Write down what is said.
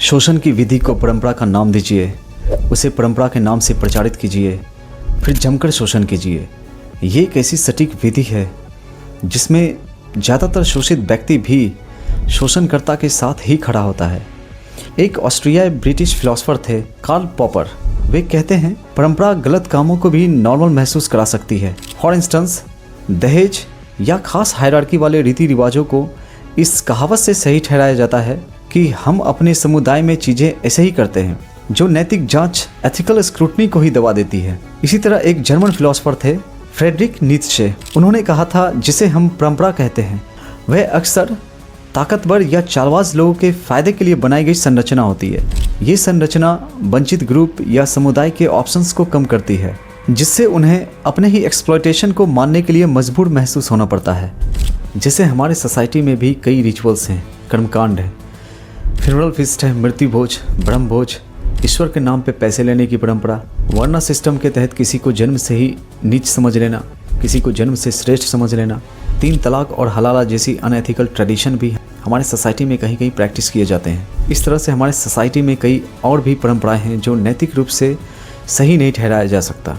शोषण की विधि को परंपरा का नाम दीजिए, उसे परंपरा के नाम से प्रचारित कीजिए, फिर जमकर शोषण कीजिए। ये एक ऐसी सटीक विधि है जिसमें ज़्यादातर शोषित व्यक्ति भी शोषणकर्ता के साथ ही खड़ा होता है। एक ऑस्ट्रियाई ब्रिटिश फिलोसोफर थे कार्ल पॉपर। वे कहते हैं परंपरा गलत कामों को भी नॉर्मल महसूस करा सकती है। फॉर इंस्टेंस, दहेज या खास हायरार्की वाले रीति रिवाजों को इस कहावत से सही ठहराया जाता है कि हम अपने समुदाय में चीज़ें ऐसे ही करते हैं, जो नैतिक जांच एथिकल स्क्रूटनी को ही दबा देती है। इसी तरह एक जर्मन फिलोसोफर थे फ्रेडरिक नीत्शे। उन्होंने कहा था जिसे हम परंपरा कहते हैं वह अक्सर ताकतवर या चालबाज लोगों के फायदे के लिए बनाई गई संरचना होती है। ये संरचना वंचित ग्रुप या समुदाय के ऑप्शंस को कम करती है, जिससे उन्हें अपने ही एक्सप्लॉयटेशन को मानने के लिए मजबूर महसूस होना पड़ता है। जैसे हमारे सोसाइटी में भी कई रिचुअल्स हैं, कर्मकांड है, फ्यूनरल फीस्ट है, मृत्यु भोज, ब्रह्म भोज, ईश्वर के नाम पे पैसे लेने की परंपरा, वर्णा सिस्टम के तहत किसी को जन्म से ही नीच समझ लेना, किसी को जन्म से श्रेष्ठ समझ लेना, 3 तलाक और हलाला जैसी अनएथिकल ट्रेडिशन भी हमारे सोसाइटी में कहीं कहीं प्रैक्टिस किए जाते हैं। इस तरह से हमारे सोसाइटी में कई और भी परंपराएं हैं जो नैतिक रूप से सही नहीं ठहराया जा सकता।